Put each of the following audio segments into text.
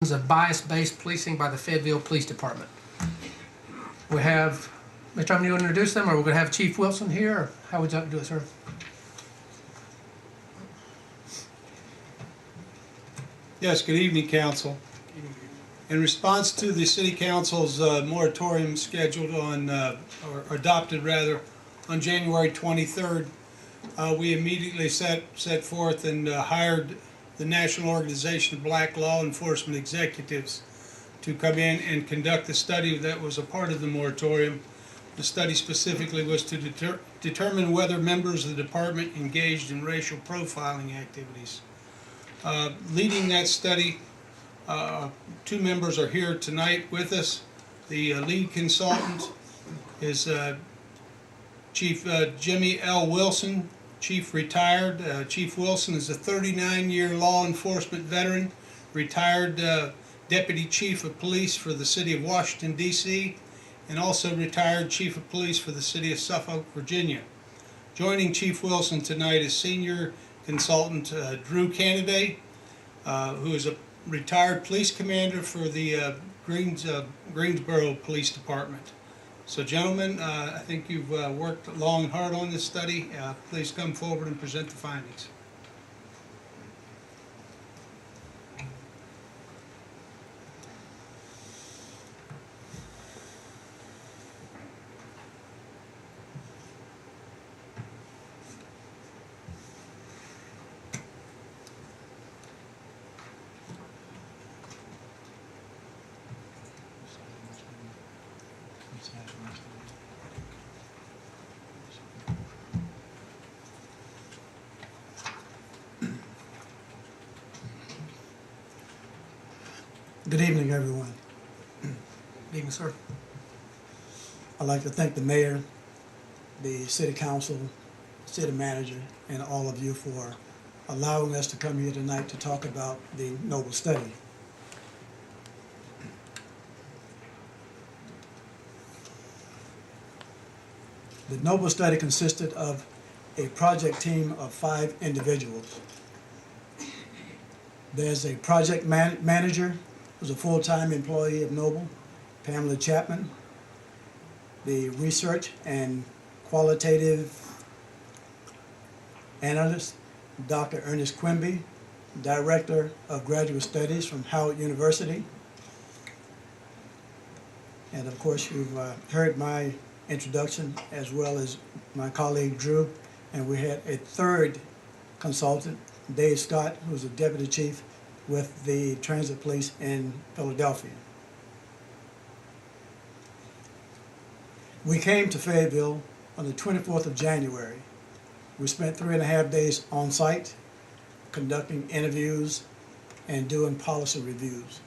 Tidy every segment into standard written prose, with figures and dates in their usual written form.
of bias-based policing by the Fayetteville Police Department. We have, Mr. Chairman, you want to introduce them, or we're going to have Chief Wilson here, or how would you like to do it, sir? Yes, good evening, Council. In response to the City Council's moratorium scheduled on, or adopted rather, on January 23rd, we immediately set forth and hired the National Organization of Black Law Enforcement Executives to come in and conduct the study that was a part of the moratorium. The study specifically was to determine whether members of the department engaged in racial profiling activities. Leading that study, two members are here tonight with us. The lead consultant is Chief Jimmy L. Wilson, Chief retired. Chief Wilson is a 39-year law enforcement veteran, retired Deputy Chief of Police for the City of Washington, D.C., and also retired Chief of Police for the City of Suffolk, Virginia. Joining Chief Wilson tonight is Senior Consultant Drew Canady, who is a retired police commander for the Greensboro Police Department. So gentlemen, I think you've worked long and hard on this study. Please come forward and present the findings. Good evening, everyone. Good evening, sir. I'd like to thank the mayor, the city council, city manager, and all of you for allowing us to come here tonight to talk about the Noble study. The Noble study consisted of a project team of 5 individuals. There's a project manager who's a full-time employee of Noble, Pamela Chapman, the research and qualitative analyst, Dr. Ernest Quimby, Director of Graduate Studies from Howard University. And of course, you've heard my introduction as well as my colleague Drew. And we had a third consultant, Dave Scott, who's a Deputy Chief with the Transit Police in Philadelphia. We came to Fayetteville on the 24th of January. We spent 3.5 days on site, conducting interviews and doing policy reviews.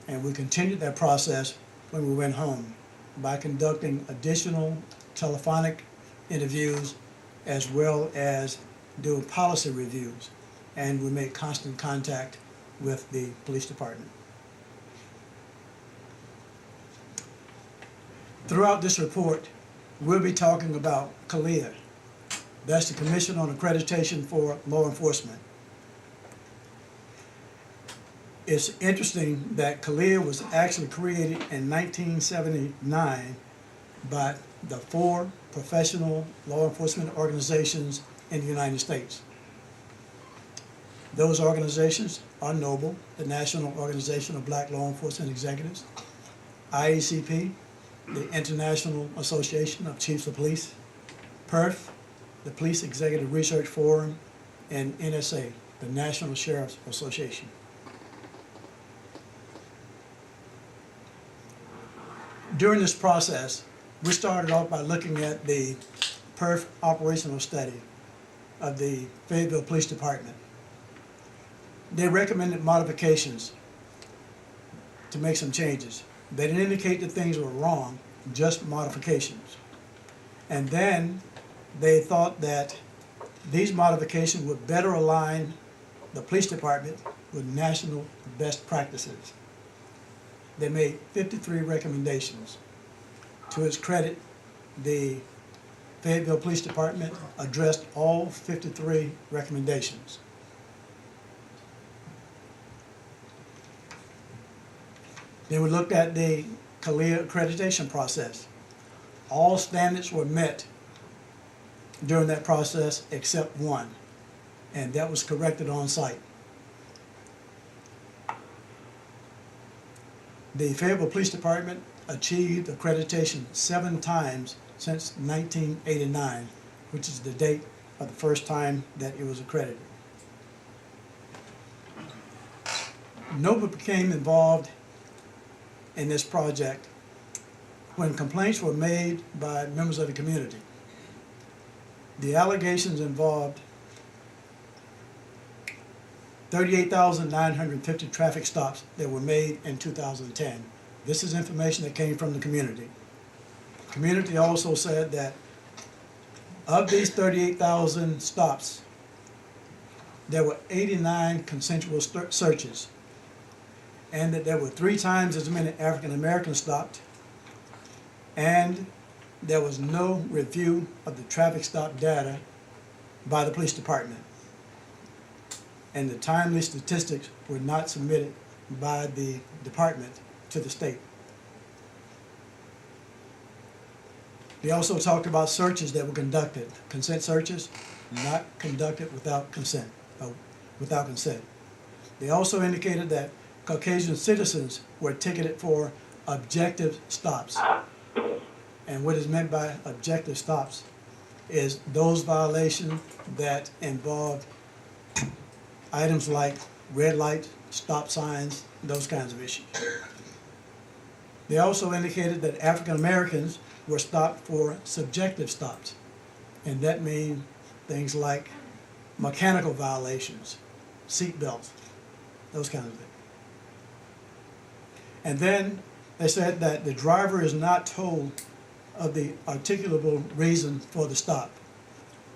And we continued that process when we went home by conducting additional telephonic interviews as well as doing policy reviews. And we made constant contact with the police department. Throughout this report, we'll be talking about CALEA. That's the Commission on Accreditation for Law Enforcement. It's interesting that CALEA was actually created in 1979 by the 4 professional law enforcement organizations in the United States. Those organizations are Noble, the National Organization of Black Law Enforcement Executives, IACP, the International Association of Chiefs of Police, PERF, the Police Executive Research Forum, and NSA, the National Sheriff's Association. During this process, we started off by looking at the PERF operational study of the Fayetteville Police Department. They recommended modifications to make some changes. They didn't indicate that things were wrong, just modifications. And then they thought that these modifications would better align the police department with national best practices. They made 53 recommendations. To its credit, the Fayetteville Police Department addressed all 53 recommendations. Then we looked at the CALEA accreditation process. All standards were met during that process except one, and that was corrected on site. The Fayetteville Police Department achieved accreditation 7 times since 1989, which is the date of the first time that it was accredited. NOVA became involved in this project when complaints were made by members of the community. The allegations involved 38,950 traffic stops that were made in 2010. This is information that came from the community. The community also said that of these 38,000 stops, there were 89 consensual searches, and that there were 3 times as many African Americans stopped, and there was no review of the traffic stop data by the police department. And the timely statistics were not submitted by the department to the state. They also talked about searches that were conducted, consent searches, not conducted without consent. They also indicated that Caucasian citizens were ticketed for objective stops. And what is meant by objective stops is those violations that involve items like red lights, stop signs, those kinds of issues. They also indicated that African Americans were stopped for subjective stops, and that means things like mechanical violations, seat belts, those kinds of things. And then they said that the driver is not told of the articulable reason for the stop,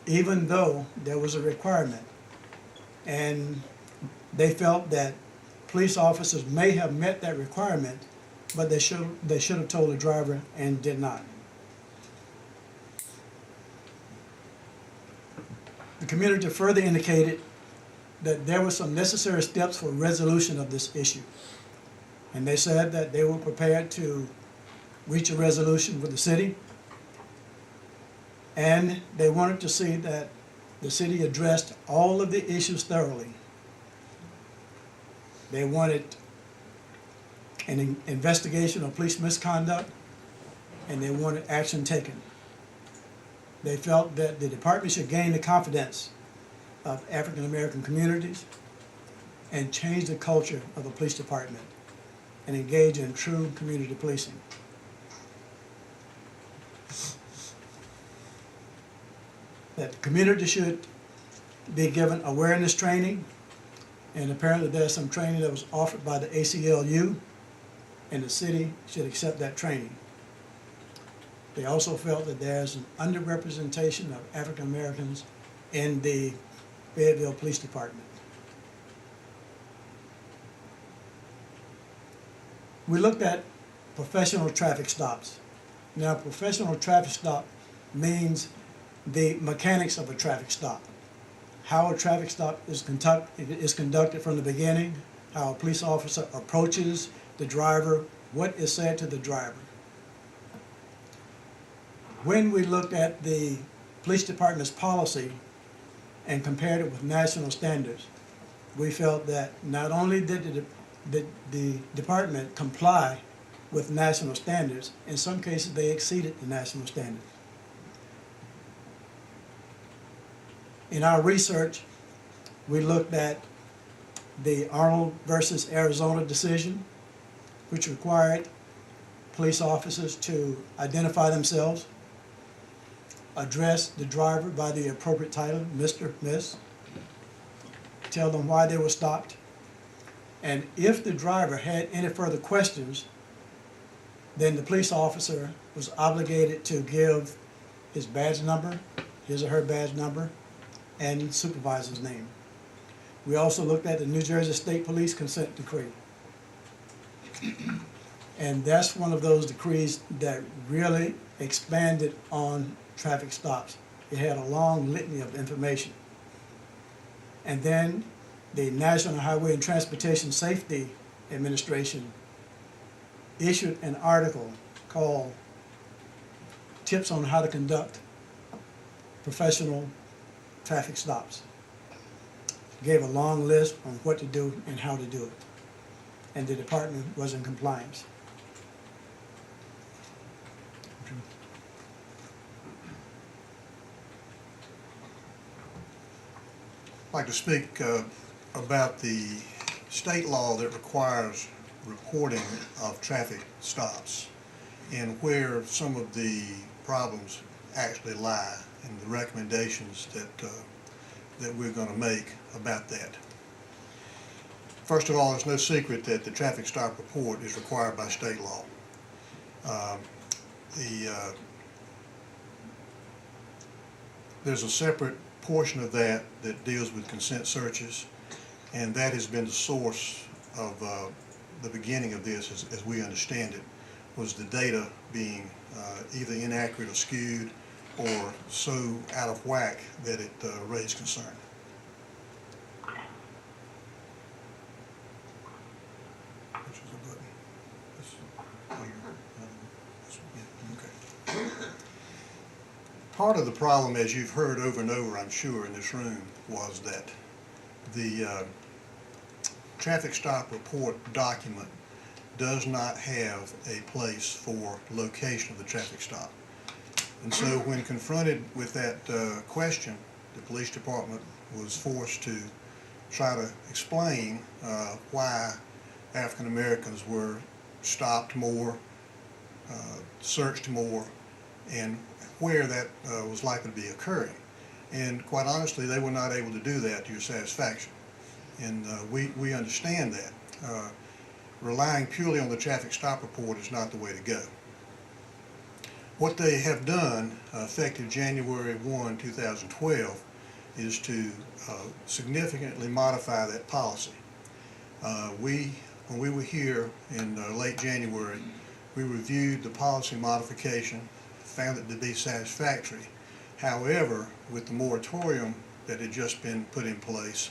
even though there was a requirement. And they felt that police officers may have met that requirement, but they should have told the driver and did not. The community further indicated that there were some necessary steps for resolution of this issue. And they said that they were prepared to reach a resolution with the city, and they wanted to see that the city addressed all of the issues thoroughly. They wanted an investigation of police misconduct, and they wanted action taken. They felt that the department should gain the confidence of African American communities and change the culture of the police department and engage in true community policing. That the community should be given awareness training, and apparently there's some training that was offered by the ACLU, and the city should accept that training. They also felt that there's an underrepresentation of African Americans in the Fayetteville Police Department. We looked at professional traffic stops. Now, professional traffic stop means the mechanics of a traffic stop. How a traffic stop is conducted from the beginning, how a police officer approaches the driver, what is said to the driver. When we looked at the police department's policy and compared it with national standards, we felt that not only did the department comply with national standards, in some cases they exceeded the national standards. In our research, we looked at the Arnold versus Arizona decision, which required police officers to identify themselves, address the driver by the appropriate title, Mr., Miss, tell them why they were stopped, and if the driver had any further questions, then the police officer was obligated to give his badge number, his or her badge number, and supervisor's name. We also looked at the New Jersey State Police Consent Decree. And that's one of those decrees that really expanded on traffic stops. It had a long litany of information. And then the National Highway and Transportation Safety Administration issued an article called Tips on How to Conduct Professional Traffic Stops. Gave a long list on what to do and how to do it. And the department was in compliance. I'd like to speak about the state law that requires reporting of traffic stops and where some of the problems actually lie and the recommendations that we're going to make about that. First of all, it's no secret that the traffic stop report is required by state law. There's a separate portion of that that deals with consent searches, and that has been the source of the beginning of this, as we understand it, was the data being either inaccurate or skewed or so out of whack that it raised concern. Which is a button. Okay. Part of the problem, as you've heard over and over, I'm sure, in this room, was that the traffic stop report document does not have a place for location of the traffic stop. And so when confronted with that question, the police department was forced to try to explain why African Americans were stopped more, searched more, and where that was likely to be occurring. And quite honestly, they were not able to do that to your satisfaction. And we understand that. Relying purely on the traffic stop report is not the way to go. What they have done, effective January 1, 2012, is to significantly modify that policy. When we were here in late January, we reviewed the policy modification, found it to be satisfactory. However, with the moratorium that had just been put in place,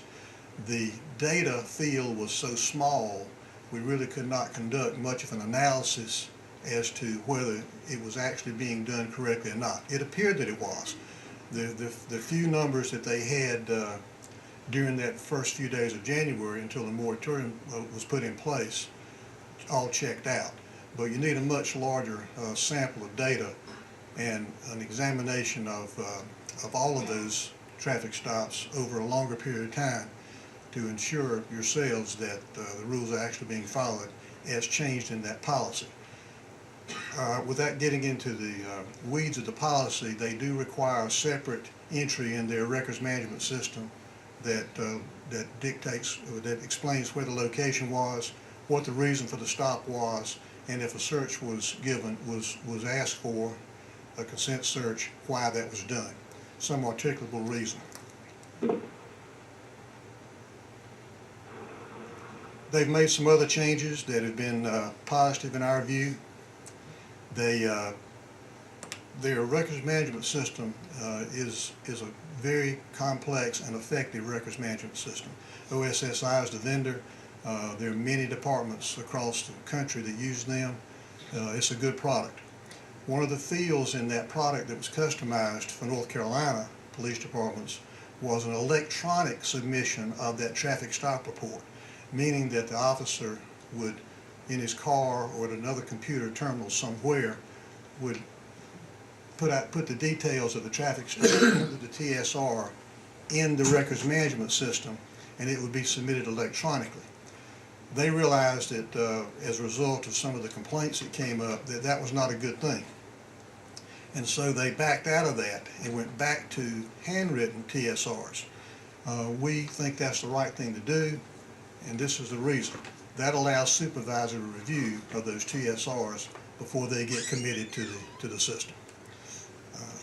the data field was so small, we really could not conduct much of an analysis as to whether it was actually being done correctly or not. It appeared that it was. The few numbers that they had during that first few days of January until the moratorium was put in place all checked out. But you need a much larger sample of data and an examination of all of those traffic stops over a longer period of time to ensure yourselves that the rules are actually being followed as changed in that policy. Without getting into the weeds of the policy, they do require a separate entry in their records management system that explains where the location was, what the reason for the stop was, and if a search was asked for, a consent search, why that was done. Some articulable reason. They've made some other changes that have been positive in our view. Their records management system is a very complex and effective records management system. OSSI is the vendor. There are many departments across the country that use them. It's a good product. One of the fields in that product that was customized for North Carolina police departments was an electronic submission of that traffic stop report, meaning that the officer would, in his car or at another computer terminal somewhere, would put the details of the traffic stop, the TSR, in the records management system, and it would be submitted electronically. They realized that as a result of some of the complaints that came up, that was not a good thing. And so they backed out of that and went back to handwritten TSRs. We think that's the right thing to do, and this is the reason. That allows supervisory review of those TSRs before they get committed to the system.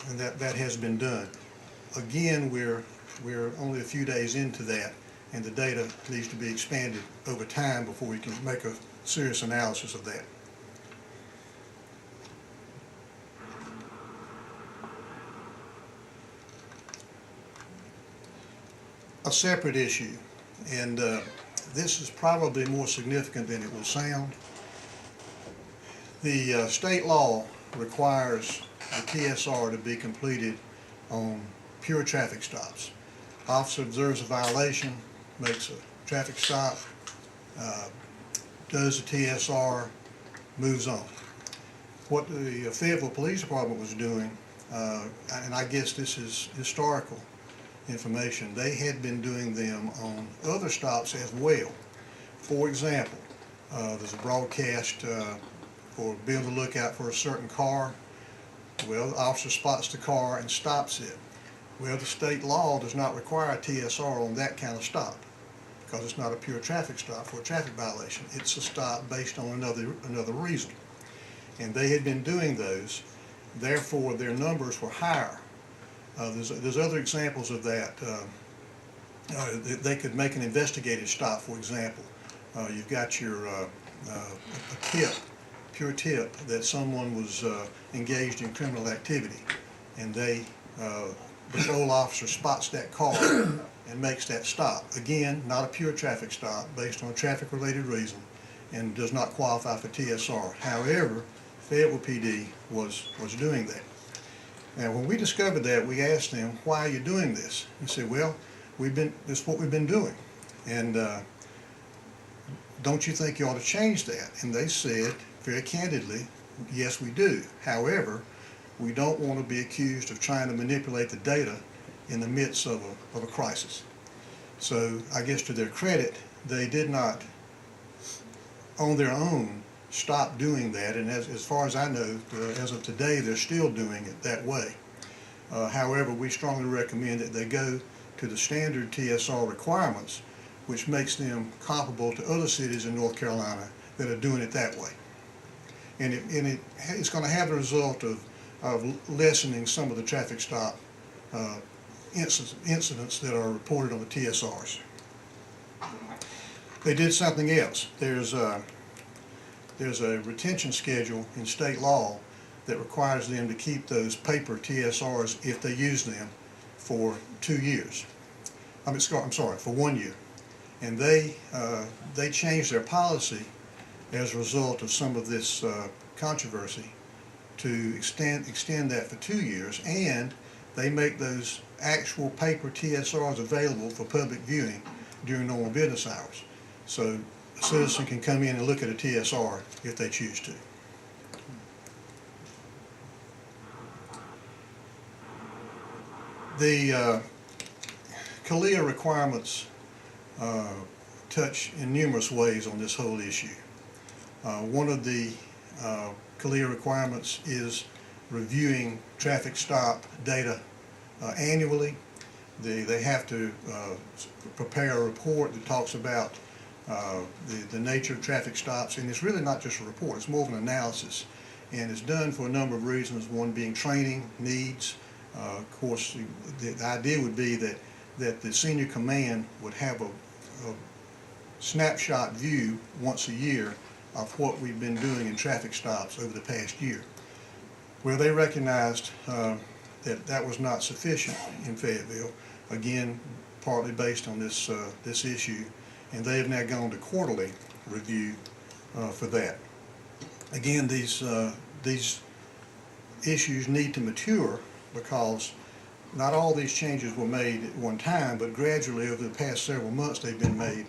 And that has been done. Again, we're only a few days into that, and the data needs to be expanded over time before we can make a serious analysis of that. A separate issue, and this is probably more significant than it will sound. The state law requires the TSR to be completed on pure traffic stops. Officer observes a violation, makes a traffic stop, does the TSR, moves on. What the Fayetteville Police Department was doing, and I guess this is historical information, they had been doing them on other stops as well. For example, there's a broadcast for being on the lookout for a certain car. Well, the officer spots the car and stops it. Well, the state law does not require a TSR on that kind of stop because it's not a pure traffic stop for a traffic violation. It's a stop based on another reason. And they had been doing those, therefore their numbers were higher. There's other examples of that. They could make an investigative stop, for example. You've got your a tip, pure tip, that someone was engaged in criminal activity, and the patrol officer spots that car and makes that stop. Again, not a pure traffic stop based on a traffic-related reason and does not qualify for TSR. However, Fayetteville PD was doing that. Now, when we discovered that, we asked them, why are you doing this? They said, well, this is what we've been doing. And don't you think you ought to change that? And they said, very candidly, yes, we do. However, we don't want to be accused of trying to manipulate the data in the midst of a crisis. So I guess to their credit, they did not, on their own, stop doing that. And as far as I know, as of today, they're still doing it that way. However, we strongly recommend that they go to the standard TSR requirements, which makes them comparable to other cities in North Carolina that are doing it that way. And it's going to have the result of lessening some of the traffic stop incidents that are reported on the TSRs. They did something else. There's a retention schedule in state law that requires them to keep those paper TSRs if they use them for 2 years. I'm sorry, for 1 year. And they changed their policy as a result of some of this controversy to extend that for 2 years, and they make those actual paper TSRs available for public viewing during normal business hours. So a citizen can come in and look at a TSR if they choose to. The CALEA requirements touch in numerous ways on this whole issue. One of the CALEA requirements is reviewing traffic stop data annually. They have to prepare a report that talks about the nature of traffic stops, and it's really not just a report, it's more of an analysis. And it's done for a number of reasons, one being training, needs. Of course, the idea would be that the senior command would have a snapshot view once a year of what we've been doing in traffic stops over the past year. Well, they recognized that was not sufficient in Fayetteville, again, partly based on this issue, and they have now gone to quarterly review for that. Again, these issues need to mature because not all these changes were made at one time, but gradually over the past several months they've been made.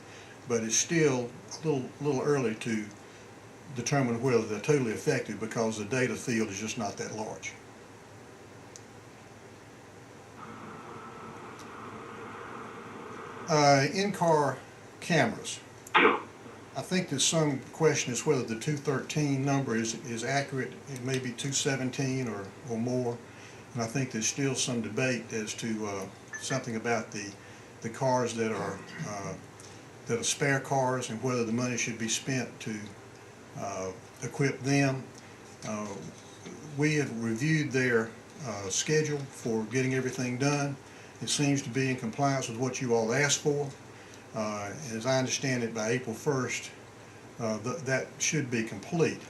But it's still a little early to determine whether they're totally effective because the data field is just not that large. In-car cameras. I think there's some question as whether the 213 number is accurate. It may be 217 or more. And I think there's still some debate as to something about the cars that are spare cars and whether the money should be spent to equip them. We have reviewed their schedule for getting everything done. It seems to be in compliance with what you all asked for. As I understand it, by April 1st, that should be complete,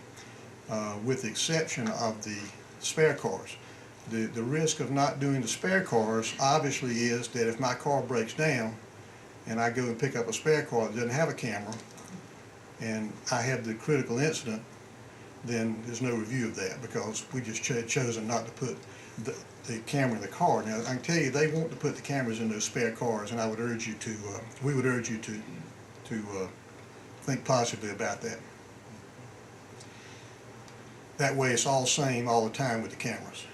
with the exception of the spare cars. The risk of not doing the spare cars obviously is that if my car breaks down and I go and pick up a spare car that doesn't have a camera and I have the critical incident, then there's no review of that, because we just chosen not to put the camera in the car. Now, I can tell you, they want to put the cameras in those spare cars, and I would urge you to, we would urge you to think positively about that. That way it's all same all the time with the cameras.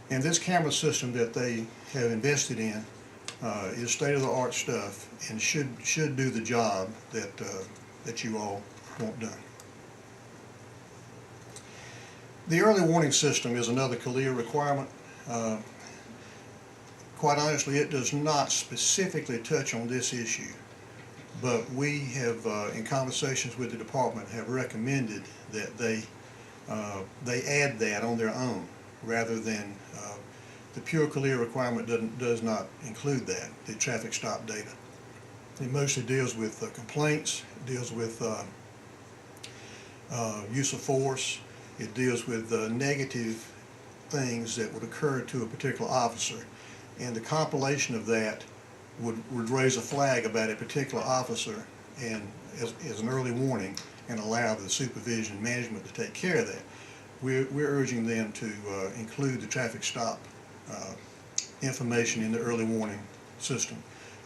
And this camera system that they have invested in is state-of-the-art stuff and should do the job that you all want done. The early warning system is another CALEA requirement. Quite honestly, it does not specifically touch on this issue, but we have, in conversations with the department, have recommended that they add that on their own, rather than the pure CALEA requirement does not include that, the traffic stop data. It mostly deals with complaints, deals with use of force, it deals with negative things that would occur to a particular officer. And the compilation of that would raise a flag about a particular officer and as an early warning, and allow the supervision management to take care of that. We're urging them to include the traffic stop information in the early warning system.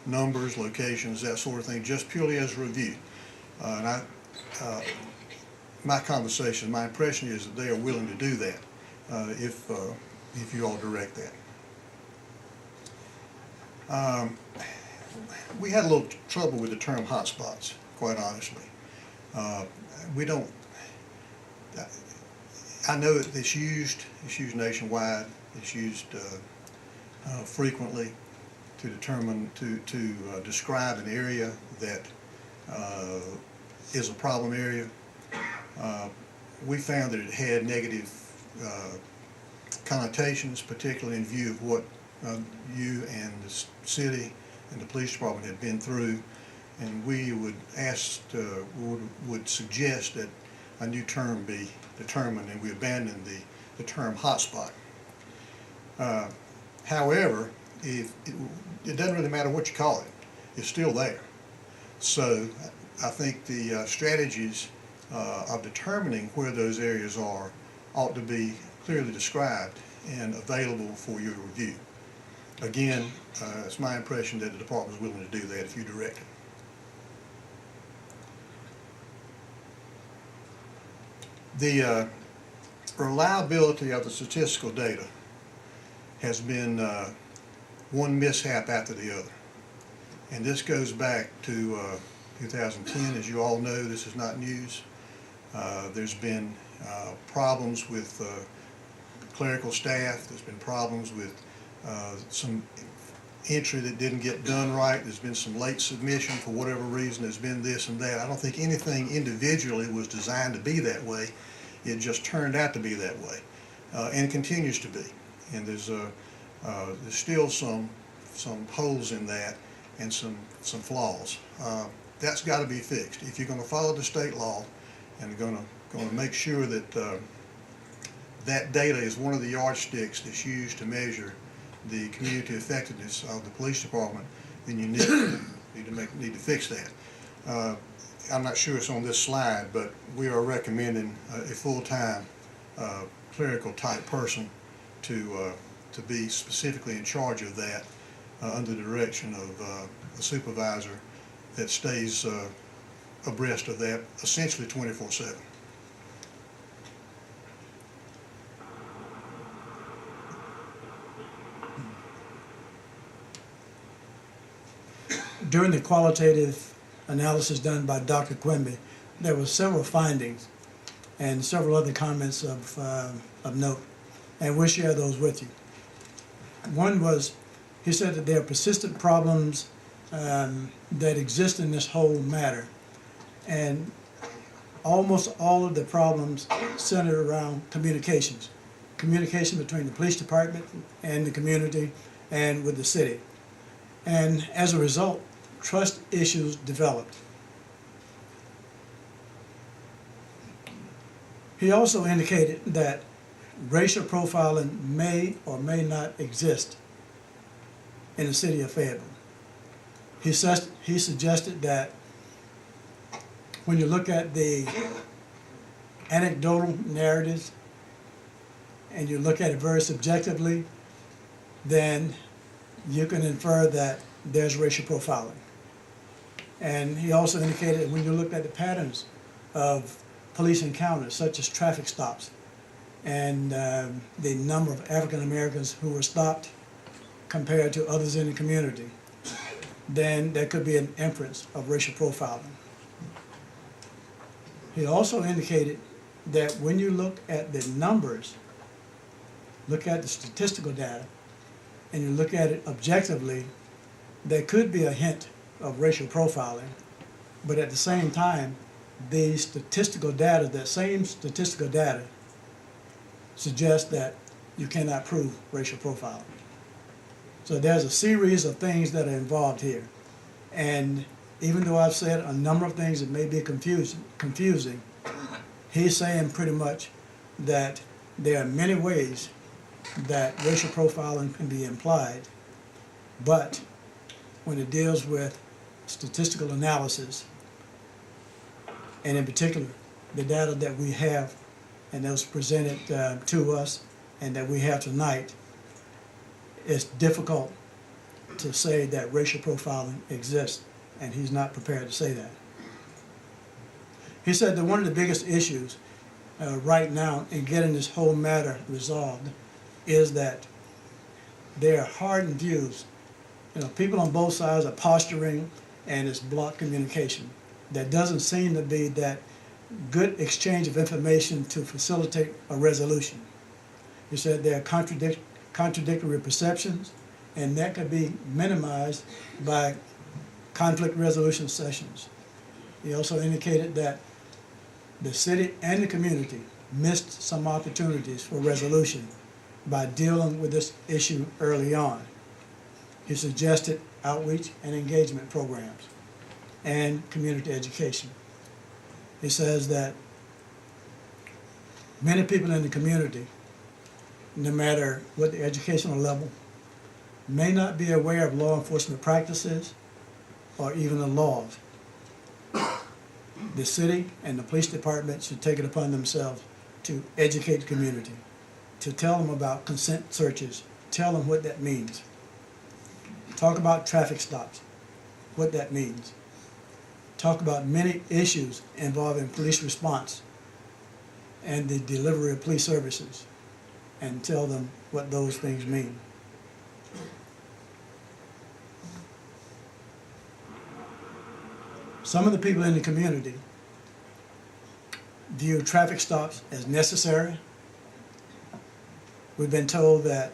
Numbers, locations, that sort of thing, just purely as a review. My conversation, my impression is that they are willing to do that if you all direct that. We had a little trouble with the term hotspots, quite honestly. We don't, I know that it's used nationwide, it's used frequently to determine, to describe an area that is a problem area. We found that it had negative connotations, particularly in view of what you and the city and the police department had been through, and we would ask, would suggest that a new term be determined, and we abandon the term hotspot. However, it doesn't really matter what you call it, it's still there. So I think the strategies of determining where those areas are ought to be clearly described and available for your review. Again, it's my impression that the department is willing to do that if you direct it. The reliability of the statistical data has been one mishap after the other. And this goes back to 2010. As you all know, this is not news. There's been problems with clerical staff. There's been problems with some entry that didn't get done right. There's been some late submission for whatever reason. There's been this and that. I don't think anything individually was designed to be that way. It just turned out to be that way, and continues to be. And there's still some holes in that and some flaws. That's got to be fixed. If you're going to follow the state law and going to make sure that that data is one of the yardsticks that's used to measure the community effectiveness of the police department, then you need to fix that. I'm not sure it's on this slide, but we are recommending a full-time clerical type person to be specifically in charge of that under the direction of a supervisor that stays abreast of that essentially 24/7. During the qualitative analysis done by Dr. Quimby, there were several findings and several other comments of note, and we'll share those with you. One was, he said that there are persistent problems that exist in this whole matter, and almost all of the problems centered around communications between the police department and the community and with the city. And as a result, trust issues developed. He also indicated that racial profiling may or may not exist in the city of Fayetteville. He suggested that when you look at the anecdotal narratives and you look at it very subjectively, then you can infer that there's racial profiling. And he also indicated that when you looked at the patterns of police encounters, such as traffic stops, and the number of African Americans who were stopped compared to others in the community, then there could be an inference of racial profiling. He also indicated that when you look at the numbers, look at the statistical data, and you look at it objectively, there could be a hint of racial profiling, but at the same time, the statistical data, that same statistical data, suggests that you cannot prove racial profiling. So there's a series of things that are involved here. And even though I've said a number of things that may be confusing, he's saying pretty much that there are many ways that racial profiling can be implied, but when it deals with statistical analysis, and in particular, the data that we have and that was presented to us and that we have tonight, it's difficult to say that racial profiling exists, and he's not prepared to say that. He said that one of the biggest issues right now in getting this whole matter resolved is that there are hardened views. You know, people on both sides are posturing, and it's blocked communication. There doesn't seem to be that good exchange of information to facilitate a resolution. He said there are contradictory perceptions, and that could be minimized by conflict resolution sessions. He also indicated that the city and the community missed some opportunities for resolution by dealing with this issue early on. He suggested outreach and engagement programs and community education. He says that many people in the community, no matter what the educational level, may not be aware of law enforcement practices or even the laws. The city and the police department should take it upon themselves to educate the community, to tell them about consent searches, tell them what that means. Talk about traffic stops, what that means. Talk about many issues involving police response and the delivery of police services, and tell them what those things mean. Some of the people in the community view traffic stops as necessary. We've been told that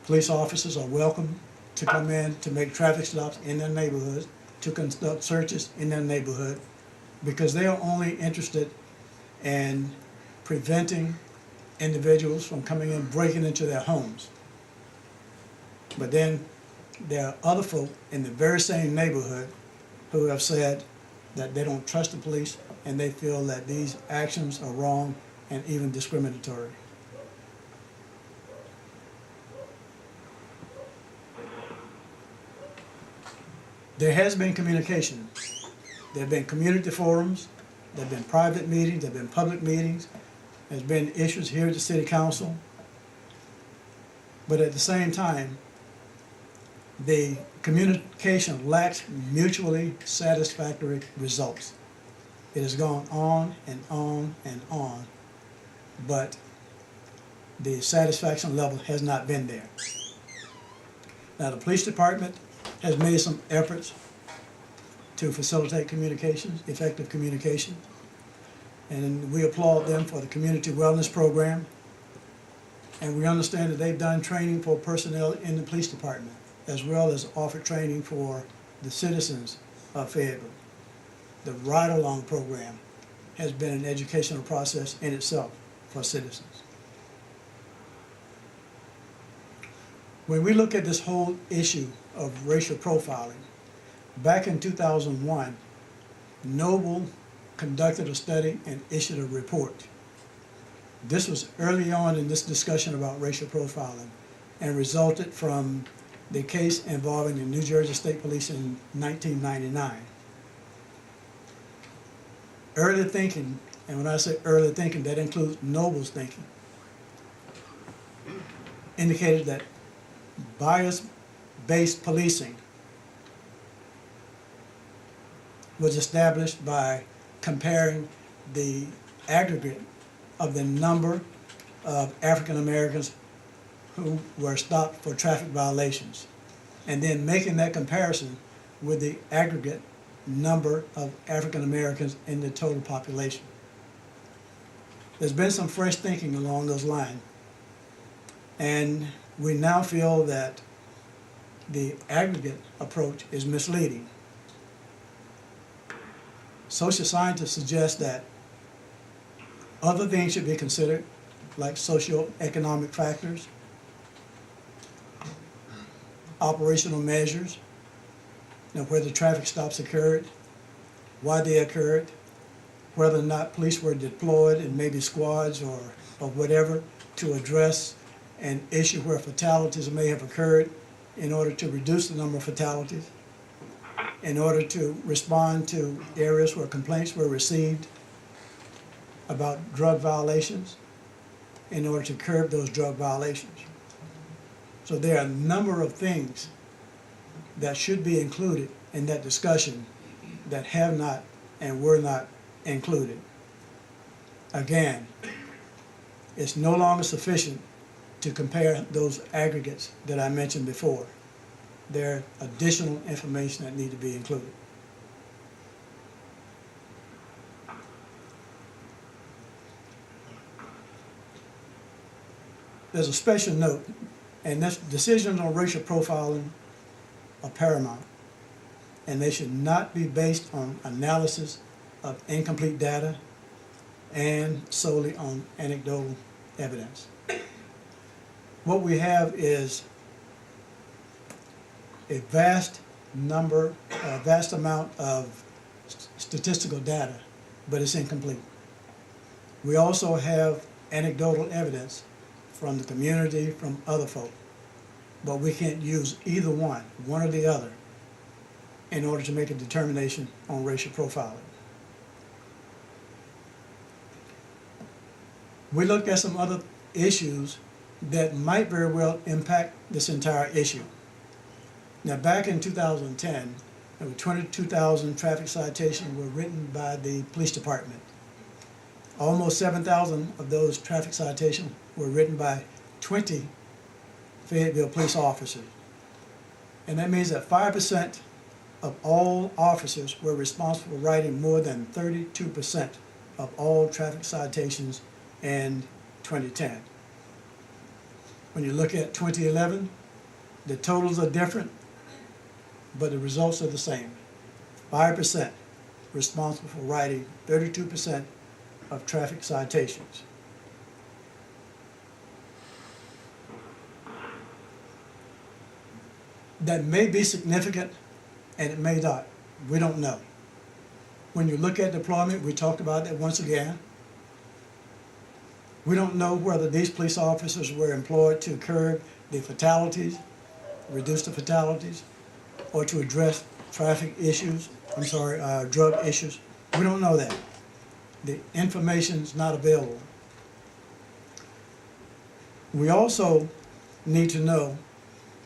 police officers are welcome to come in to make traffic stops in their neighborhoods, to conduct searches in their neighborhood, because they are only interested in preventing individuals from coming in, breaking into their homes. But then there are other folk in the very same neighborhood who have said that they don't trust the police and they feel that these actions are wrong and even discriminatory. There has been communication. There have been community forums, there have been private meetings, there have been public meetings, there's been issues here at the city council. But at the same time, the communication lacks mutually satisfactory results. It has gone on and on and on, but the satisfaction level has not been there. Now, the police department has made some efforts to facilitate communications, effective communication, and we applaud them for the community wellness program, and we understand that they've done training for personnel in the police department, as well as offered training for the citizens of Fayetteville. The ride-along program has been an educational process in itself for citizens. When we look at this whole issue of racial profiling, back in 2001, Noble conducted a study and issued a report. This was early on in this discussion about racial profiling and resulted from the case involving the New Jersey State Police in 1999. Early thinking And when I say early thinking, that includes Noble's thinking, indicated that bias-based policing was established by comparing the aggregate of the number of African Americans who were stopped for traffic violations, and then making that comparison with the aggregate number of African Americans in the total population. There's been some fresh thinking along those lines, and we now feel that the aggregate approach is misleading. Social scientists suggest that other things should be considered, like socioeconomic factors, operational measures, where the traffic stops occurred, why they occurred, whether or not police were deployed in maybe squads or whatever to address an issue where fatalities may have occurred in order to reduce the number of fatalities, in order to respond to areas where complaints were received about drug violations, in order to curb those drug violations. So there are a number of things that should be included in that discussion that have not and were not included. Again, it's no longer sufficient to compare those aggregates that I mentioned before. There are additional information that need to be included. There's a special note, and this decisions on racial profiling are paramount, and they should not be based on analysis of incomplete data and solely on anecdotal evidence. What we have is a vast amount of statistical data, but it's incomplete. We also have anecdotal evidence from the community, from other folk, but we can't use either one or the other, in order to make a determination on racial profiling. We looked at some other issues that might very well impact this entire issue. Now, back in 2010, there were 22,000 traffic citations were written by the police department. Almost 7,000 of those traffic citations were written by 20 Fayetteville police officers. And that means that 5% of all officers were responsible for writing more than 32% of all traffic citations in 2010. When you look at 2011, the totals are different, but the results are the same. 5% responsible for writing 32% of traffic citations. That may be significant, and it may not. We don't know. When you look at deployment, we talked about that once again. We don't know whether these police officers were employed to curb the fatalities, reduce the fatalities, or to address traffic issues, drug issues. We don't know that. The information is not available. We also need to know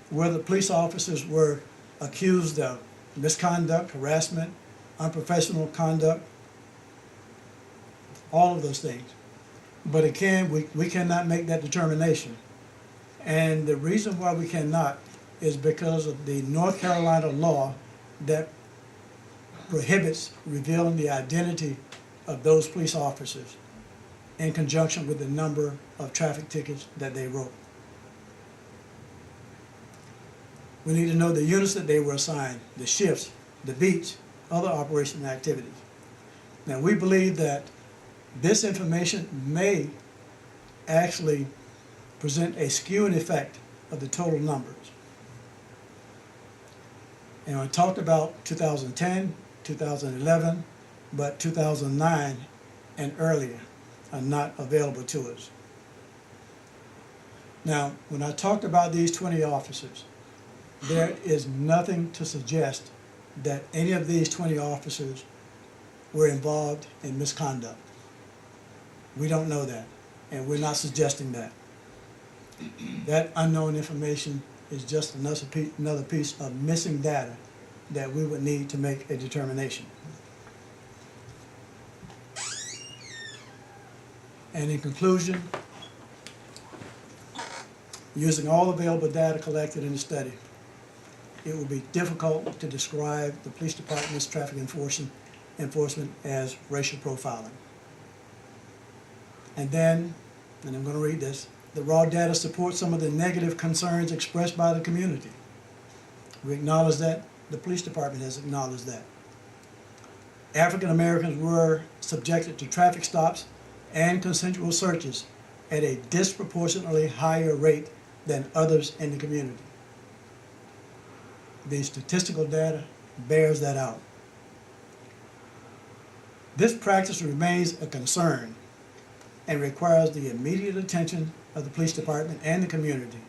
whether police officers were accused of misconduct, harassment, unprofessional conduct, all of those things. But again, we cannot make that determination. And the reason why we cannot is because of the North Carolina law that prohibits revealing the identity of those police officers in conjunction with the number of traffic tickets that they wrote. We need to know the units that they were assigned, the shifts, the beats, other operational activities. Now, we believe that this information may actually present a skewing effect of the total numbers. And I talked about 2010, 2011, but 2009 and earlier are not available to us. Now, when I talked about these 20 officers, there is nothing to suggest that any of these 20 officers were involved in misconduct. We don't know that, and we're not suggesting that. That unknown information is just another piece of missing data that we would need to make a determination. And in conclusion, using all available data collected in the study, it would be difficult to describe the police department's traffic enforcement as racial profiling. And then, and I'm going to read this, the raw data supports some of the negative concerns expressed by the community. We acknowledge that. The police department has acknowledged that. African Americans were subjected to traffic stops and consensual searches at a disproportionately higher rate than others in the community. The statistical data bears that out. This practice remains a concern and requires the immediate attention of the police department and the community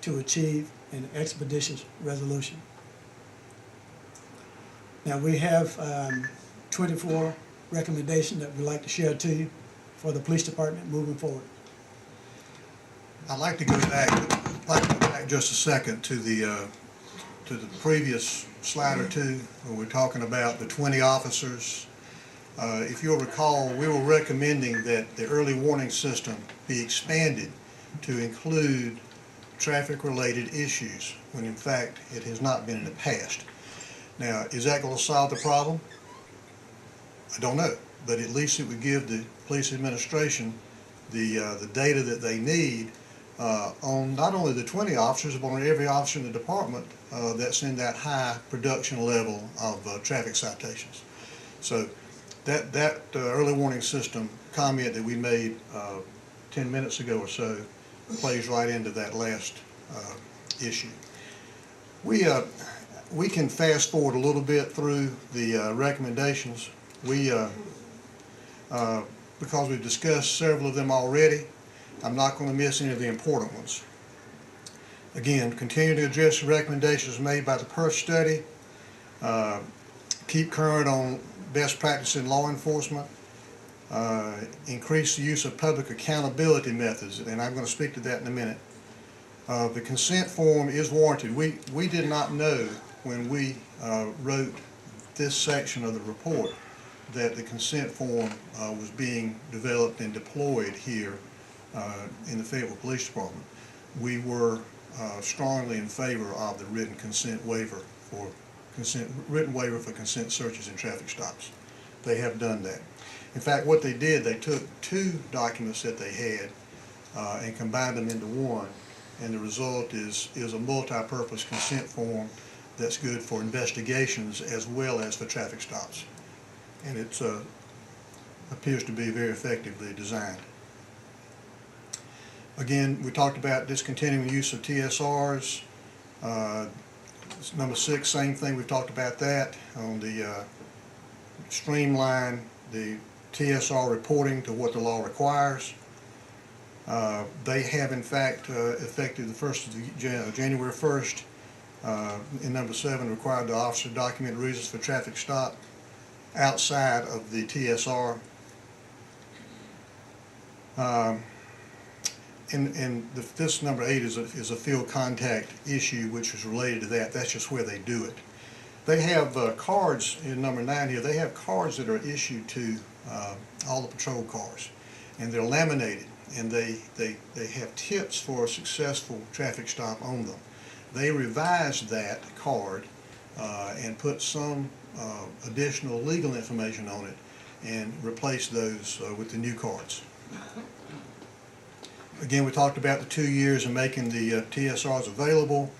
to achieve an expeditious resolution. Now, we have 24 recommendations that we'd like to share to you for the police department moving forward. I'd like to go back just a second to the previous slide or two where we're talking about the 20 officers. If you'll recall, we were recommending that the early warning system be expanded to include traffic-related issues, when in fact it has not been in the past. Now, is that going to solve the problem? I don't know, but at least it would give the police administration the data that they need on not only the 20 officers, but on every officer in the department that's in that high production level of traffic citations. So that early warning system comment that we made 10 minutes ago or so plays right into that last issue. We can fast forward a little bit through the recommendations. Because we've discussed several of them already, I'm not going to miss any of the important ones. Again, continue to address the recommendations made by the PERF study, keep current on best practice in law enforcement, increase the use of public accountability methods, and I'm going to speak to that in a minute. The consent form is warranted. We did not know when we wrote this section of the report that the consent form was being developed and deployed here in the Fayetteville Police Department. We were strongly in favor of the written waiver for consent searches and traffic stops. They have done that. In fact, what they did, they took two documents that they had and combined them into one, and the result is a multi-purpose consent form that's good for investigations as well as for traffic stops. And it appears to be very effectively designed. Again, we talked about discontinuing the use of TSRs. Number 6, same thing, we've talked about that on the streamline the TSR reporting to what the law requires. They have in fact effective the January 1st in number 7 required the officer to document reasons for traffic stop outside of the TSR. This number 8 is a field contact issue which is related to that. That's just where they do it. They have cards in number 9 here. They have cards that are issued to all the patrol cars, and they're laminated, and they have tips for a successful traffic stop on them. They revised that card and put some additional legal information on it and replaced those with the new cards. Again, we talked about the 2 years and making the TSRs available.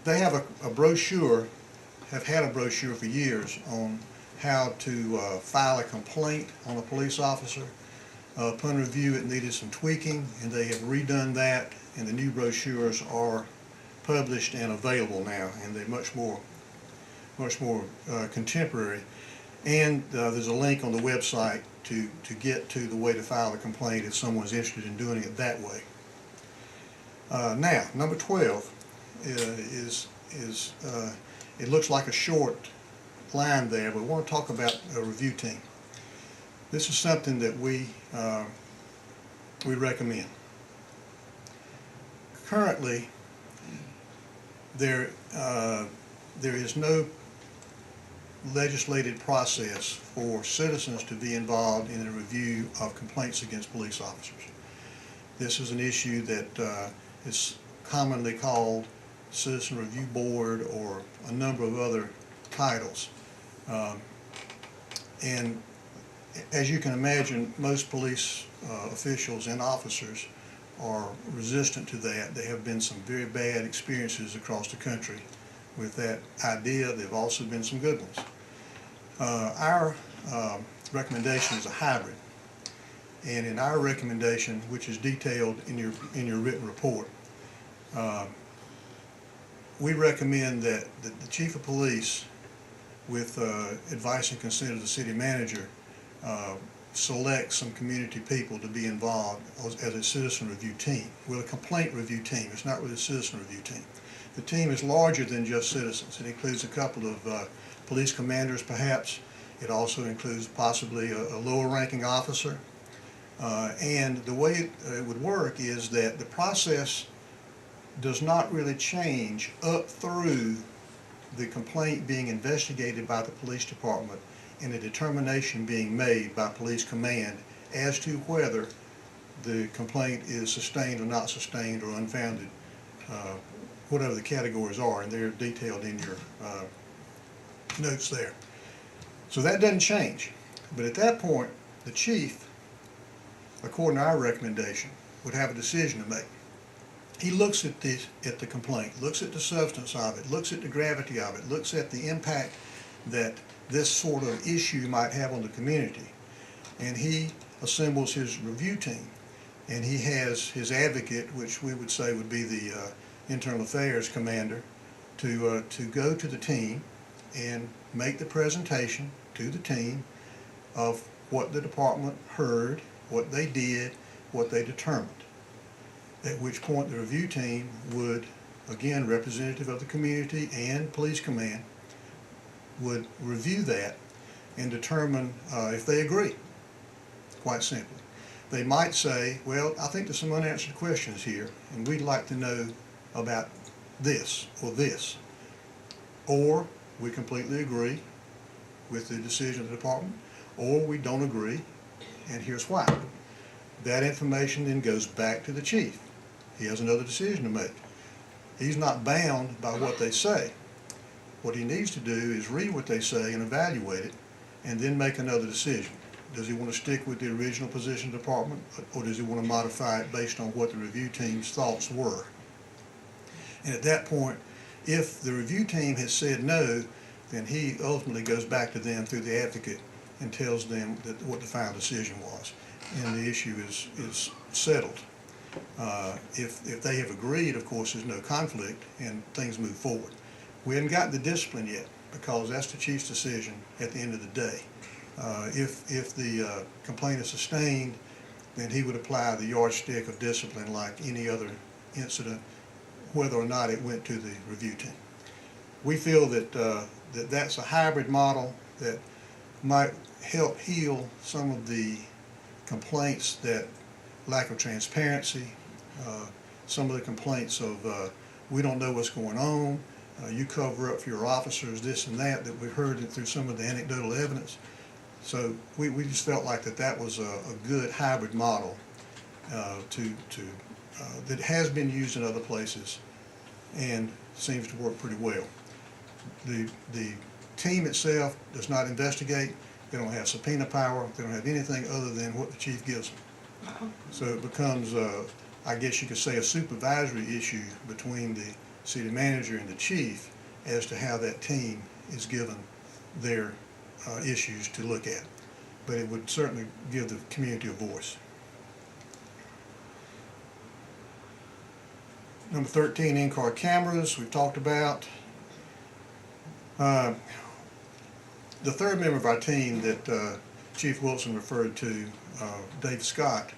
They have a brochure, have had a brochure for years on how to file a complaint on a police officer. Upon review, it needed some tweaking, and they have redone that, and the new brochures are published and available now, and they're much more contemporary. And there's a link on the website to get to the way to file a complaint if someone's interested in doing it that way. Now, number 12 it looks like a short line there, but we want to talk about a review team. This is something that we recommend. Currently, there is no legislated process for citizens to be involved in a review of complaints against police officers. This is an issue that is commonly called Citizen Review Board or a number of other titles. And as you can imagine, most police officials and officers are resistant to that. There have been some very bad experiences across the country with that idea. There have also been some good ones. Our recommendation is a hybrid. And in our recommendation, which is detailed in your written report, we recommend that the chief of police, with advice and consent of the city manager, select some community people to be involved as a citizen review team. We're a complaint review team. It's not really a citizen review team. The team is larger than just citizens. It includes a couple of police commanders, perhaps. It also includes possibly a lower ranking officer. And the way it would work is that the process does not really change up through the complaint being investigated by the police department and a determination being made by police command as to whether the complaint is sustained or not sustained or unfounded, whatever the categories are, and they're detailed in your notes there. So that doesn't change. But at that point, the chief, according to our recommendation, would have a decision to make. He looks at the complaint, looks at the substance of it, looks at the gravity of it, looks at the impact that this sort of issue might have on the community, and he assembles his review team, and he has his advocate, which we would say would be the internal affairs commander, to go to the team and make the presentation to the team of what the department heard, what they did, what they determined. At which point the review team would, again, representative of the community and police command, would review that and determine if they agree, quite simply. They might say, well, I think there's some unanswered questions here, and we'd like to know about this or this. Or we completely agree with the decision of the department, or we don't agree, and here's why. That information then goes back to the chief. He has another decision to make. He's not bound by what they say. What he needs to do is read what they say and evaluate it, and then make another decision. Does he want to stick with the original position of the department, or does he want to modify it based on what the review team's thoughts were? And at that point, if the review team has said no, then he ultimately goes back to them through the advocate and tells them that what the final decision was, and the issue is settled. If they have agreed, of course, there's no conflict and things move forward. We haven't gotten the discipline yet, because that's the chief's decision at the end of the day. If the complaint is sustained, then he would apply the yardstick of discipline like any other incident, whether or not it went to the review team. We feel that that's a hybrid model that might help heal some of the complaints that lack of transparency, some of the complaints of we don't know what's going on, you cover up for your officers, this and that we've heard through some of the anecdotal evidence. So we just felt like that was a good hybrid model that has been used in other places and seems to work pretty well. The team itself does not investigate. They don't have subpoena power. They don't have anything other than what the chief gives them. So it becomes, I guess you could say, a supervisory issue between the city manager and the chief as to how that team is given their issues to look at. But it would certainly give the community a voice. Number 13, in-car cameras, we've talked about. The third member of our team that Chief Wilson referred to, Dave Scott,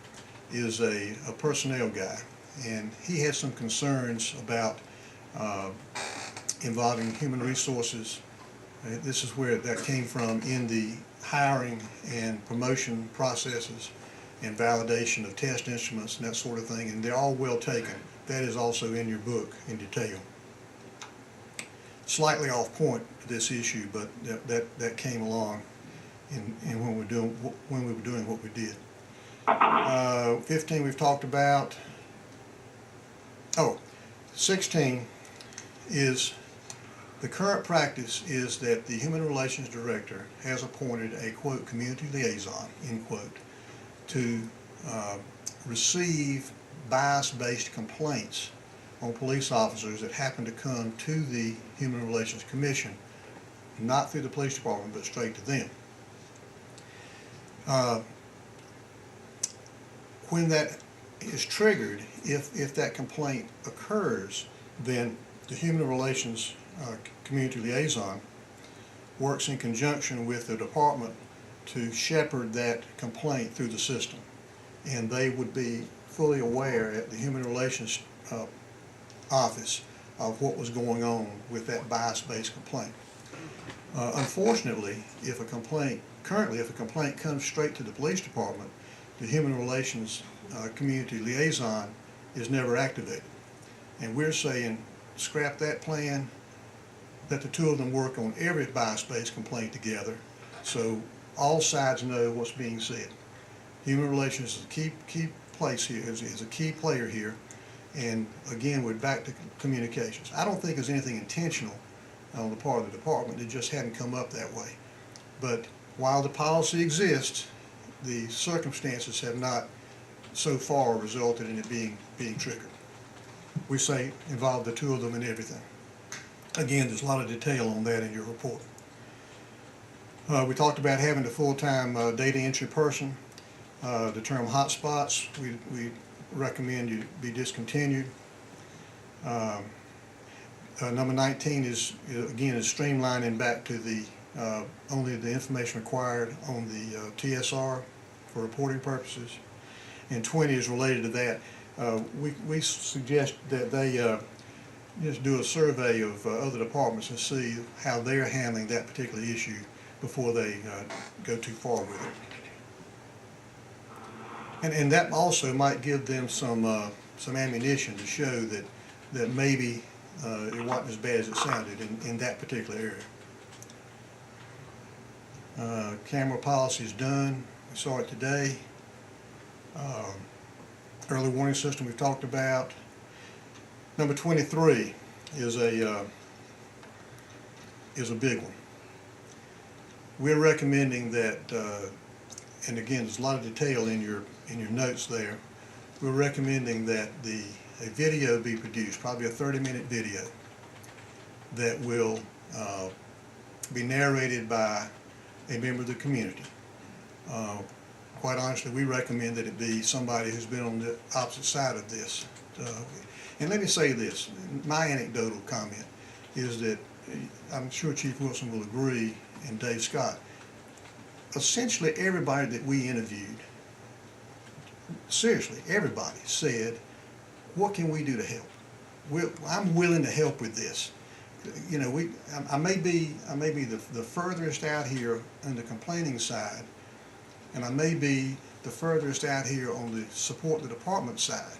is a personnel guy, and he has some concerns about involving human resources. This is where that came from in the hiring and promotion processes and validation of test instruments and that sort of thing, and they're all well taken. That is also in your book in detail. Slightly off point this issue, but that came along in when we were doing what we did. 15 we've talked about. 16 is the current practice is that the Human Relations Director has appointed a, quote, community liaison, end quote, to receive bias-based complaints on police officers that happen to come to the Human Relations Commission, not through the police department, but straight to them. When that is triggered, if that complaint occurs, then the Human Relations Community Liaison works in conjunction with the department to shepherd that complaint through the system. And they would be fully aware at the Human Relations Office of what was going on with that bias-based complaint. Unfortunately, if a complaint comes straight to the police department, the Human Relations Community Liaison is never activated. And we're saying, scrap that plan, let the two of them work on every bias-based complaint together so all sides know what's being said. Human Relations is a key place here, is a key player here, and again, we're back to communications. I don't think there's anything intentional on the part of the department, it just hadn't come up that way. But while the policy exists, the circumstances have not so far resulted in it being triggered. We say involve the two of them in everything. Again, there's a lot of detail on that in your report. We talked about having a full-time data entry person. The term hotspots, we recommend you be discontinued. Number 19 is streamlining back to the only the information required on the TSR for reporting purposes. And 20 is related to that. We suggest that they just do a survey of other departments and see how they're handling that particular issue before they go too far with it. And that also might give them some ammunition to show that maybe it wasn't as bad as it sounded in that particular area. Camera policy is done. We saw it today. Early warning system we've talked about. Number 23 is a big one. We're recommending that, and again, there's a lot of detail in your notes there. We're recommending that a video be produced, probably a 30-minute video, that will be narrated by a member of the community. Quite honestly, we recommend that it be somebody who's been on the opposite side of this. And let me say this, my anecdotal comment is that, I'm sure Chief Wilson will agree, and Dave Scott, essentially everybody that we interviewed, seriously, everybody said, what can we do to help? I'm willing to help with this. You know, I may be the furthest out here on the complaining side, and I may be the furthest out here on the support the department side,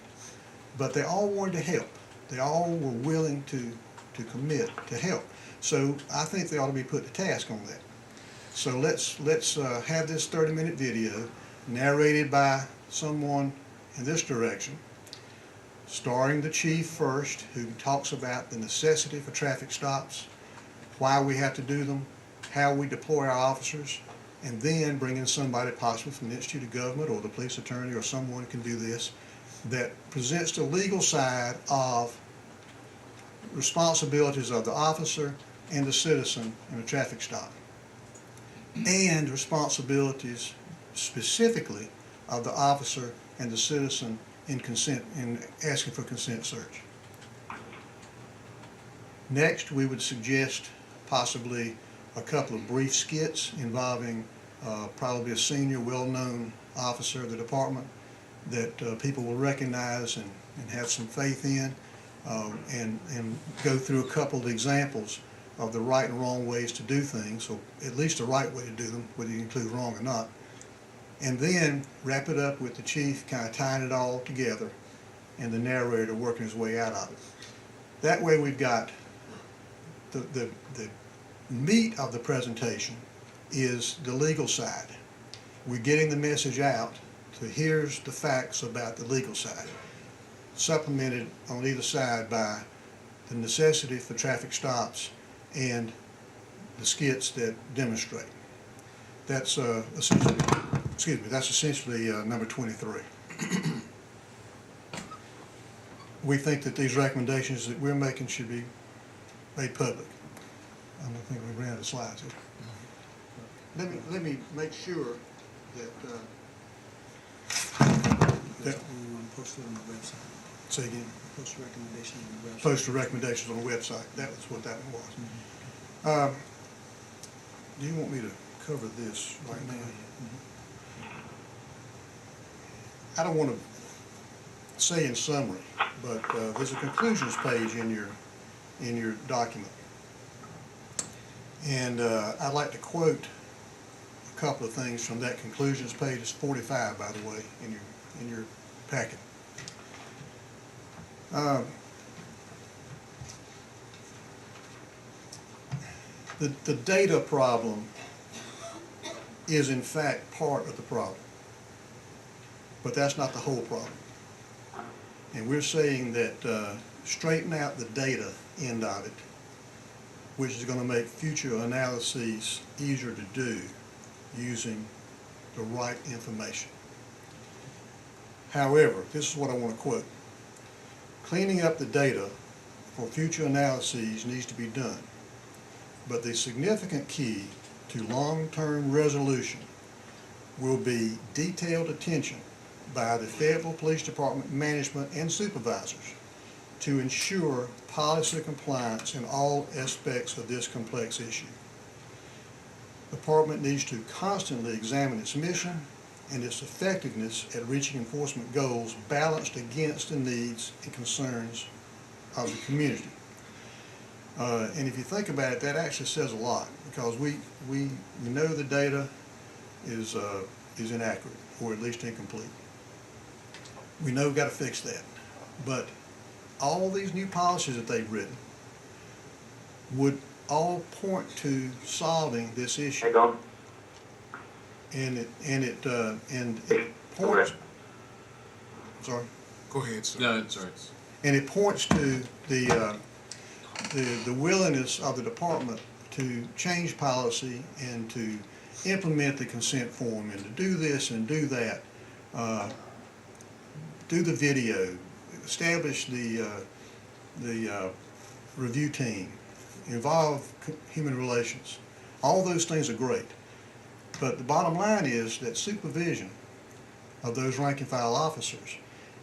but they all wanted to help. They all were willing to commit to help. So I think they ought to be put to task on that. So let's have this 30-minute video narrated by someone in this direction, starring the chief first, who talks about the necessity for traffic stops, why we have to do them, how we deploy our officers, and then bring in somebody possibly from the Institute of Government or the police attorney or someone who can do this, that presents the legal side of responsibilities of the officer and the citizen in a traffic stop, and responsibilities specifically of the officer and the citizen in asking for consent search. Next, we would suggest possibly a couple of brief skits involving probably a senior, well-known officer of the department that people will recognize and have some faith in, and go through a couple of examples of the right and wrong ways to do things, or at least the right way to do them, whether you include wrong or not, and then wrap it up with the chief kind of tying it all together and the narrator working his way out of it. That way we've got the meat of the presentation is the legal side. We're getting the message out to here's the facts about the legal side, supplemented on either side by the necessity for traffic stops and the skits that demonstrate. That's essentially number 23. We think that these recommendations that we're making should be made public. I don't think we ran out of slides here. Let me make sure that We want to post it on the website. say again. Post recommendations on the website. Post the recommendations on the website. That was what that one was. Do you want me to cover this right now? I don't want to say in summary, but there's a conclusions page in your document, and I'd like to quote a couple of things from that conclusions page. It's 45, by the way, in your packet. The data problem is in fact part of the problem, but that's not the whole problem. And we're saying that straighten out the data end of it, which is going to make future analyses easier to do using the right information. However, this is what I want to quote. Cleaning up the data for future analyses needs to be done, but the significant key to long-term resolution will be detailed attention by the Fayetteville Police Department management and supervisors to ensure policy compliance in all aspects of this complex issue. The department needs to constantly examine its mission and its effectiveness at reaching enforcement goals balanced against the needs and concerns of the community. And if you think about it, that actually says a lot, because we know the data is inaccurate, or at least incomplete. We know we've got to fix that. But all these new policies that they've written would all point to solving this issue. Hang on. And it points. Sorry. Go ahead, sir. No, it's all right. And it points to the willingness of the department to change policy and to implement the consent form and to do this and do that, do the video, establish the review team, involve human relations. All those things are great. But the bottom line is that supervision of those rank and file officers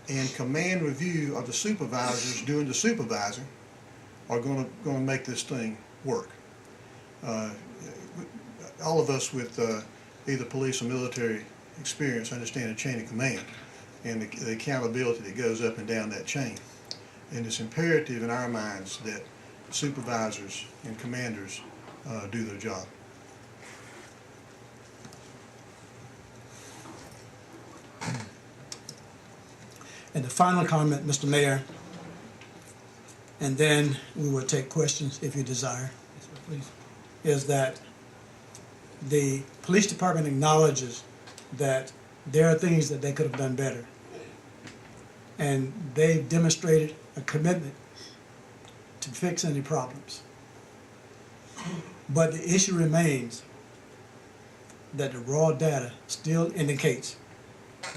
and command review of the supervisors doing the supervising are going to make this thing work. All of us with either police or military experience understand the chain of command and the accountability that goes up and down that chain. And it's imperative in our minds that supervisors and commanders do their job. And the final comment, Mr. Mayor, and then we will take questions if you desire, Please. is that the police department acknowledges that there are things that they could have done better. And they've demonstrated a commitment to fix any problems. But the issue remains that the raw data still indicates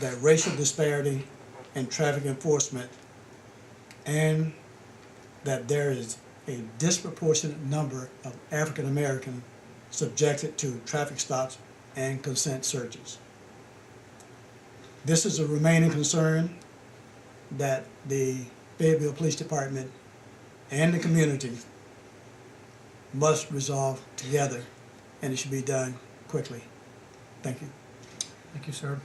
that racial disparity in traffic enforcement, and that there is a disproportionate number of African Americans subjected to traffic stops and consent searches. This is a remaining concern that the Fayetteville Police Department and the community must resolve together, and it should be done quickly. Thank you. Thank you, sir.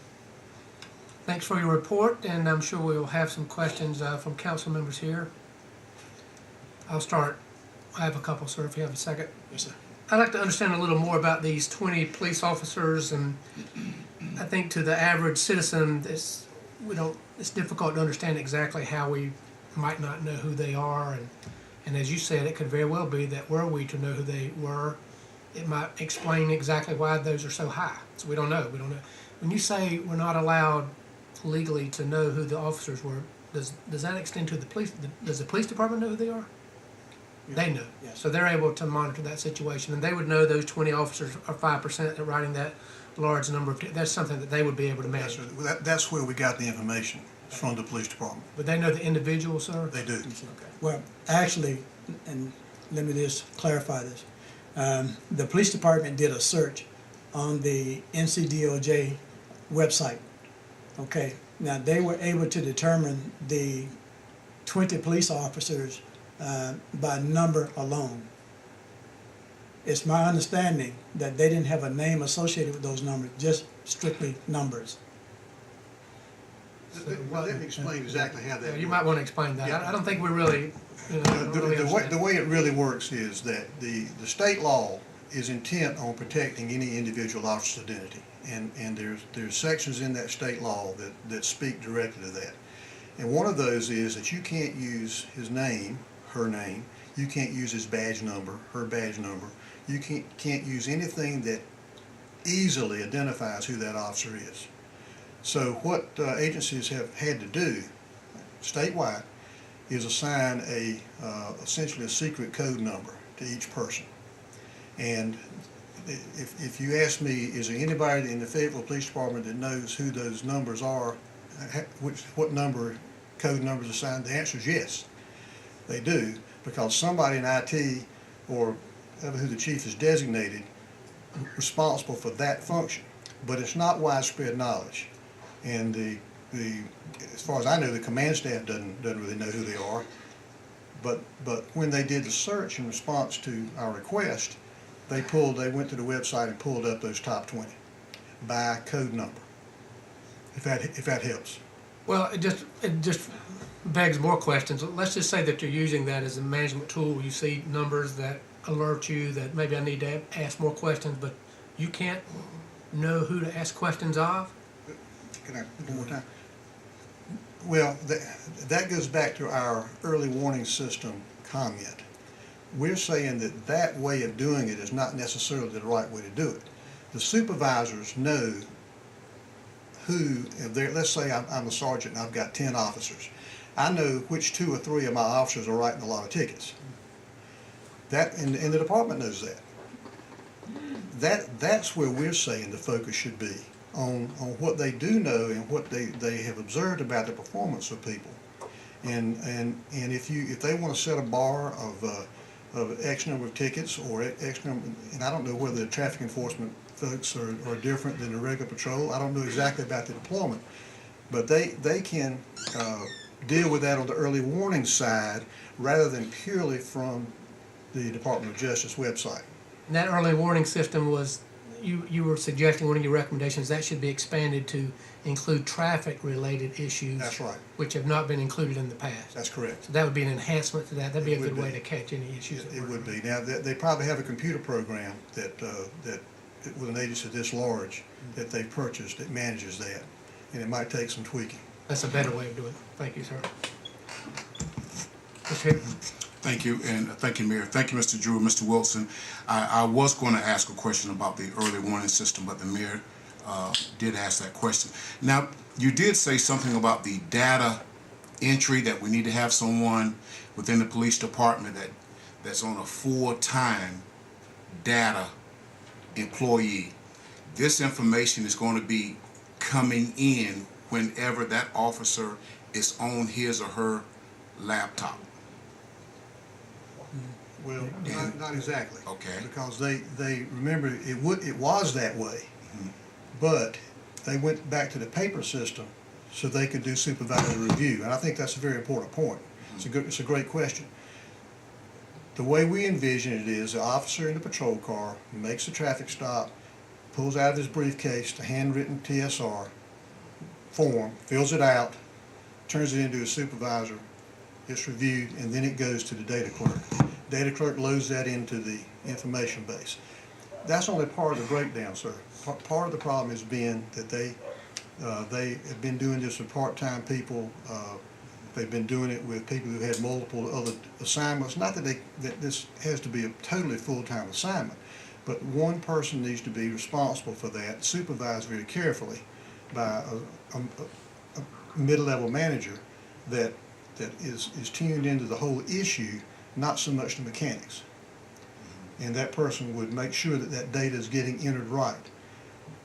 Thanks for your report, and I'm sure we will have some questions from council members here. I'll start. I have a couple, sir, if you have a second. Yes, sir. I'd like to understand a little more about these 20 police officers, and I think to the average citizen, it's difficult to understand exactly how we might not know who they are, and as you said, it could very well be that were we to know who they were, it might explain exactly why those are so high. So we don't know. When you say we're not allowed legally to know who the officers were, does that extend to the police? Does the police department know who they are? They know. Yes. So they're able to monitor that situation, and they would know those 20 officers are 5% at writing that large number of, that's something that they would be able to manage. That's where we got the information, from the police department. But they know the individual, sir? They do. Well, actually, and let me just clarify this. The police department did a search on the NCDOJ website. Okay, now they were able to determine the 20 police officers by number alone. It's my understanding that they didn't have a name associated with those numbers, just strictly numbers. Let me explain exactly how that Yeah, works. you might want to explain that. Yeah. I don't think we really, don't really The understand. way it really works is that the state law is intent on protecting any individual officer's identity. And there's sections in that state law that speak directly to that. And one of those is that you can't use his name, her name, you can't use his badge number, her badge number, you can't use anything that easily identifies who that officer is. So what agencies have had to do statewide is assign essentially a secret code number to each person. And if you ask me, is there anybody in the Fayetteville Police Department that knows who those numbers are, what code numbers assigned, the answer is yes, they do, because somebody in IT or who the chief is designated responsible for that function. But it's not widespread knowledge. And as far as I know, the command staff doesn't really know who they are. But when they did the search in response to our request, they went to the website and pulled up those top 20 by code number. If that helps. Well, it just begs more questions. Let's just say that you're using that as a management tool. You see numbers that alert you that maybe I need to ask more questions, but you can't know who to ask questions of? Can I, one more time? Well, that goes back to our early warning system comment. We're saying that way of doing it is not necessarily the right way to do it. The supervisors know who, let's say I'm a sergeant and I've got 10 officers. I know which 2 or 3 of my officers are writing a lot of tickets. And the department knows that. That's where we're saying the focus should be, on what they do know and what they have observed about the performance of people. And if they want to set a bar of X number of tickets or X number, and I don't know whether the traffic enforcement folks are different than the regular patrol. I don't know exactly about the deployment, but they can deal with that on the early warning side rather than purely from the Department of Justice website. And that early warning system was, you were suggesting one of your recommendations that should be expanded to include traffic-related issues. That's right. Which have not been included in the past. That's correct. So that would be an enhancement to that. That'd be a It would good way be. to catch any issues. It would be. Now, they probably have a computer program that with an agency this large that they've purchased that manages that, and it might take some tweaking. That's a better way of doing it. Thank you, sir. Mr. Hickman. Thank you, and thank you, Mayor. Thank you, Mr. Drew, Mr. Wilson. I was going to ask a question about the early warning system, but the Mayor did ask that question. Now, you did say something about the data entry, that we need to have someone within the police department that's on a full-time data employee. This information is going to be coming in whenever that officer is on his or her laptop. Well, not exactly. Okay. Because they remember it was that way, but they went back to the paper system so they could do supervisory review, and I think that's a very important point. It's a great question. The way we envision it is the officer in the patrol car makes a traffic stop, pulls out of his briefcase the handwritten TSR form, fills it out, turns it into a supervisor, it's reviewed, and then it goes to the data clerk. Data clerk loads that into the information base. That's only part of the breakdown, sir. Part of the problem has been that they have been doing this with part-time people. They've been doing it with people who had multiple other assignments. Not that this has to be a totally full-time assignment, but one person needs to be responsible for that, supervised very carefully by a mid-level manager that is tuned into the whole issue, not so much the mechanics. And that person would make sure that that data is getting entered right.